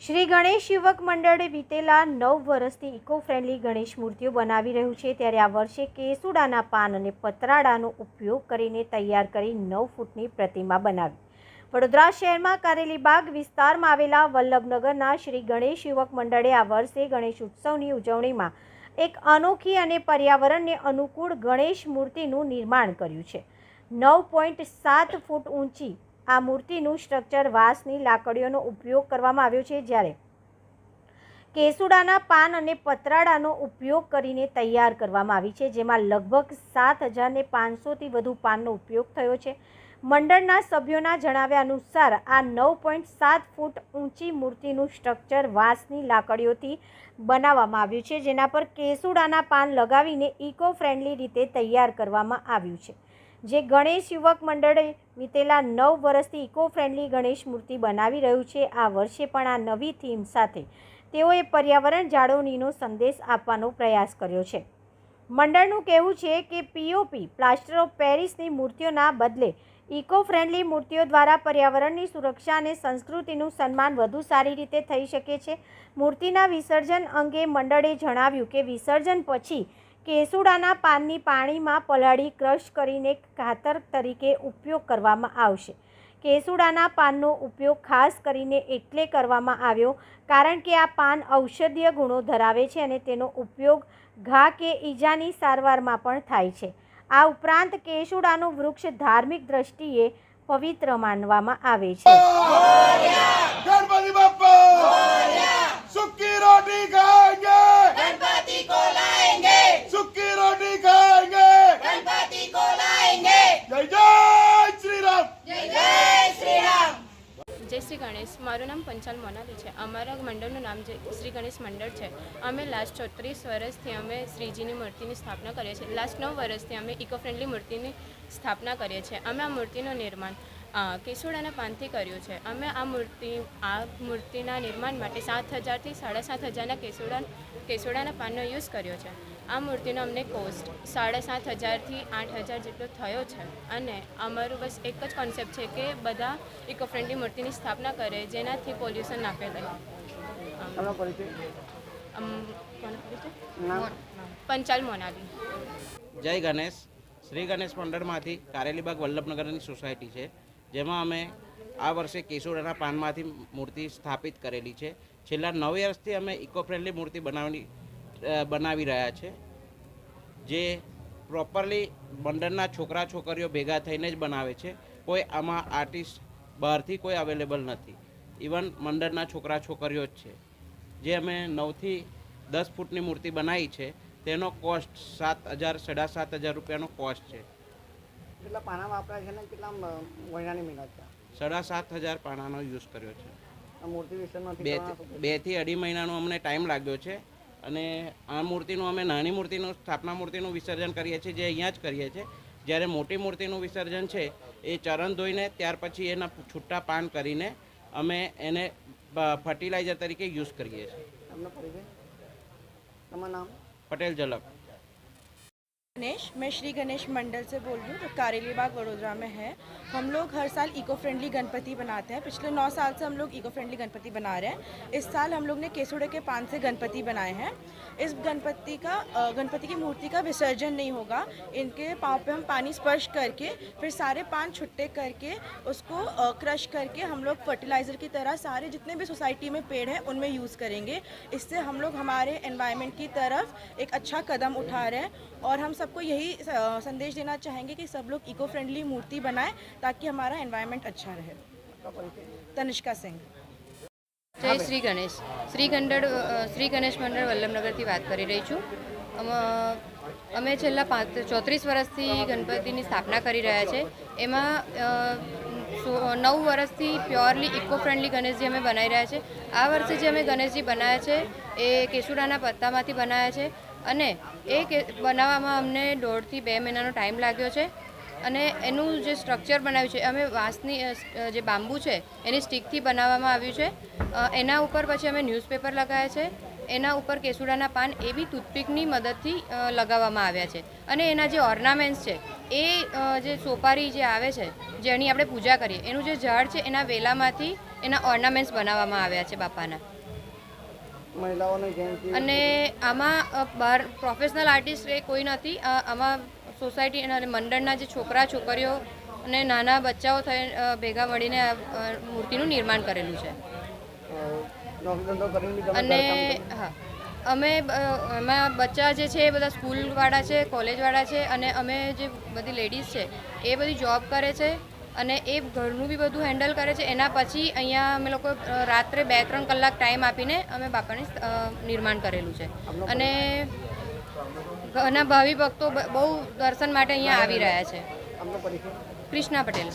શ્રી ગણેશ યુવક મંડળ વીતેલા 9 વર્ષથી ઇકો ફ્રેન્ડલી ગણેશ મૂર્તિઓ બનાવી રહ્યું છે, ત્યારે આ વર્ષે કેસુડાના પાન અને પતરાડાનો ઉપયોગ કરીને તૈયાર કરી 9 ફૂટની પ્રતિમા બનાવી. વડોદરા શહેરમાં કારેલીબાગ વિસ્તારમાં આવેલા વલ્લભનગરના શ્રી ગણેશ યુવક મંડળે આ વર્ષે ગણેશ ઉત્સવની ઉજવણીમાં એક અનોખી અને પર્યાવરણને અનુકૂળ ગણેશ મૂર્તિનું નિર્માણ કર્યું છે. 9.7 ફૂટ ઊંચી આ મૂર્તિનું સ્ટ્રક્ચર વાંસની લાકડીઓનો ઉપયોગ કરવામાં આવ્યો છે, જ્યારે કેસુડાના પાન અને પતરાડાનો ઉપયોગ કરીને તૈયાર કરવામાં આવી છે, જેમાં લગભગ 7,500થી વધુ પાનનો ઉપયોગ થયો છે. મંડળના સભ્યોના જણાવ્યા અનુસાર આ 9.7 ફૂટ ઊંચી મૂર્તિનું સ્ટ્રક્ચર વાંસની લાકડીઓથી બનાવવામાં આવ્યું છે, જેના પર કેસુડાના પાન લગાવીને ઇકો ફ્રેન્ડલી રીતે તૈયાર કરવામાં આવ્યું છે. જે ગણેશ યુવક મંડળે વીતેલા 9 વર્ષથી ઇકો ફ્રેન્ડલી ગણેશ મૂર્તિ બનાવી રહ્યું છે. આ વર્ષે પણ આ નવી થીમ સાથે તેઓએ પર્યાવરણ જાળવણીનો સંદેશ આપવાનો પ્રયાસ કર્યો છે. મંડળનું કહેવું છે કે પીઓપી પ્લાસ્ટર ઓફ પેરિસની મૂર્તિઓના બદલે ઇકો ફ્રેન્ડલી મૂર્તિઓ દ્વારા પર્યાવરણની સુરક્ષા અને સંસ્કૃતિનું સન્માન વધુ સારી રીતે થઈ શકે છે. મૂર્તિના વિસર્જન અંગે મંડળે જણાવ્યું કે વિસર્જન પછી કેસુડાના પાનની પાણીમાં પલાળી ક્રશ કરીને ખાતર તરીકે ઉપયોગ કરવામાં આવશે. કેસુડાના પાનનો ઉપયોગ ખાસ કરીને એટલે કરવામાં આવ્યો કારણ કે આ પાન ઔષધીય ગુણો ધરાવે છે અને તેનો ઉપયોગ ઘા કે ઈજાની સારવારમાં પણ થાય છે. આ ઉપરાંત કેસુડાનું વૃક્ષ ધાર્મિક દ્રષ્ટિએ પવિત્ર માનવામાં આવે છે. गणपति बप्पा सुक्की रोटी खाएंगे, गणपति को लाएंगे, सुक्की रोटी खाएंगे, गणपति को लाएंगे। जय जय श्री राम। जय जय श्री राम। जय श्री गणेश। माરું નામ પંચાલ મોનાલી છે. અમારા મંડળનું નામ શ્રી ગણેશ મંડળ છે. અમે લાસ્ટ 34 વર્ષથી અમે શ્રીજીની મૂર્તિની સ્થાપના કરીએ છીએ. લાસ્ટ 9 વર્ષથી અમે ઇકો ફ્રેન્ડલી મૂર્તિની સ્થાપના કરીએ છીએ. અમે આ મૂર્તિનું નિર્માણ કેસુડાના પાનથી કર્યું છે. અમે આ મૂર્તિના નિર્માણ માટે 7,000થી 7,500 કેસુડાના પાનનો યુઝ કર્યો છે. આ મૂર્તિનો અમને કોસ્ટ 7,500થી 8,000 જેટલો થયો છે. અને અમારું બસ એક જ કોન્સેપ્ટ છે કે બધા ઇકો ફ્રેન્ડલી મૂર્તિની સ્થાપના કરે જેનાથી પોલ્યુશન ના ફેલાય. પંચાલ મોનાલી. જય ગણેશ. શ્રી ગણેશ મંડળમાંથી કારેલીબાગ વલ્લભનગરની સોસાયટી છે, જેમાં અમે આ વર્ષે કેસુડાના પાનમાંથી મૂર્તિ સ્થાપિત કરેલી છે. છેલ્લા 9 વર્ષથી અમે ઇકો ફ્રેન્ડલી મૂર્તિ બનાવી રહ્યા છે, જે પ્રોપરલી મંડળના છોકરા છોકરીઓ ભેગા થઈને જ બનાવે છે. કોઈ આમાં આર્ટિસ્ટ બહારથી કોઈ અવેલેબલ નથી. ઇવન મંડળના છોકરા છોકરીઓ જ છે. જે અમે 9થી 10 ફૂટની મૂર્તિ બનાવી છે, તેનો કોસ્ટ 7,000 7,500 રૂપિયાનો કોસ્ટ છે. કેટલા પાના વાપરાય છે ને કેટલા મહિનાની મહેનત છે? 7,500 પાનાનો યુઝ કર્યો છે. આ મૂર્તિ વિસર્જનથી 2 થી 2.5 મહિનાનો અમને ટાઈમ લાગ્યો છે. અને આ મૂર્તિનું અમે નાની મૂર્તિનું સ્થાપના મૂર્તિનું વિસર્જન કરીએ છીએ, જે અહીંયા જ કરીએ છીએ. જ્યારે મોટી મૂર્તિનું વિસર્જન છે એ ચરણ ધોઈને ત્યાર પછી એના છૂટા પાન કરીને અમે એને ફર્ટિલાઇઝર તરીકે યુઝ કરીએ છીએ. તમને પરિચય? તમારું નામ? પટેલ ઝલક. गणेश, मैं श्री गणेश मंडल से बोल रही हूँ जो कारेलीबाग वडोदरा में है. हम लोग हर साल इको फ्रेंडली गणपति बनाते हैं. पिछले 9 साल से हम लोग इको फ्रेंडली गणपति बना रहे हैं. इस साल हम लोग ने केसुड़े के पान से गणपति बनाए हैं. इस गणपति की मूर्ति का विसर्जन नहीं होगा. इनके पाँव पे हम पानी स्पर्श करके फिर सारे पान छुट्टे करके उसको क्रश करके हम लोग फर्टिलाइज़र की तरह सारे जितने भी सोसाइटी में पेड़ हैं उनमें यूज़ करेंगे. इससे हम लोग हमारे एनवायरनमेंट की तरफ एक अच्छा कदम उठा रहे हैं. और हम सबको यही संदेश देना चाहेंगे कि सब लोग इको फ्रेंडली मूर्ति बनाएं ताकि हमारा एनवायरनमेंट अच्छा रहे. तनिष्का सिंह. જય શ્રી ગણેશ. શ્રી ગણેશ મંડળ વલ્લભનગરથી વાત કરી રહી છું. અમે છેલ્લા 34 વર્ષથી ગણપતિની સ્થાપના કરી રહ્યા છે. એમાં 9 વર્ષથી પ્યોરલી ઇકો ફ્રેન્ડલી ગણેશજી અમે બનાવી રહ્યા છે. આ વર્ષે જે અમે ગણેશજી બનાવ્યા છે એ કેસુડાના પત્તામાંથી બનાવ્યા છે. અને એ બનાવવામાં અમને 1.5 થી 2 મહિનાનો ટાઈમ લાગ્યો છે. અને એનું જે સ્ટ્રક્ચર બનાવ્યું છે અમે વાંસની જે બાંબુ છે એની સ્ટીકથી બનાવવામાં આવ્યું છે. એના ઉપર પછી અમે ન્યૂઝપેપર લગાવ્યા છે. એના ઉપર કેસુડાના પાન એ બી ટૂથપીકની મદદથી લગાવવામાં આવ્યા છે. અને એના જે ઓર્નામેન્ટ્સ છે એ જે સોપારી જે આવે છે જેની આપણે પૂજા કરીએ એનું જે ઝાડ છે એના વેલામાંથી એના ઓર્નામેન્ટ્સ બનાવવામાં આવ્યા છે બાપાના. મહિલાઓને જેમ અને આમાં બહાર પ્રોફેશનલ આર્ટિસ્ટ એ કોઈ નથી. આમાં સોસાયટી અને મંડળના જે છોકરા છોકરીઓ અને નાના બચ્ચાઓ થઈ ભેગા મળીને આ મૂર્તિનું નિર્માણ કરેલું છે. નોકરી ધંધો કરીને તમે અને ઘરકામ કરો? હા, અમે એમાં બચ્ચા જે છે એ બધા સ્કૂલવાળા છે, કોલેજવાળા છે, અને અમે જે બધી લેડીઝ છે એ બધી જોબ કરે છે અને એ ઘરનું બી બધું હેન્ડલ કરે છે. એના પછી અહીંયા અમે લોકો રાત્રે 2-3 કલાક ટાઈમ આપીને અમે બાપાને નિર્માણ કરેલું છે. અને ઘણા ભાવિ ભક્તો બહુ દર્શન માટે અહીંયા આવી રહ્યા છે. આપનો પરિચય? કૃષ્ણા પટેલ.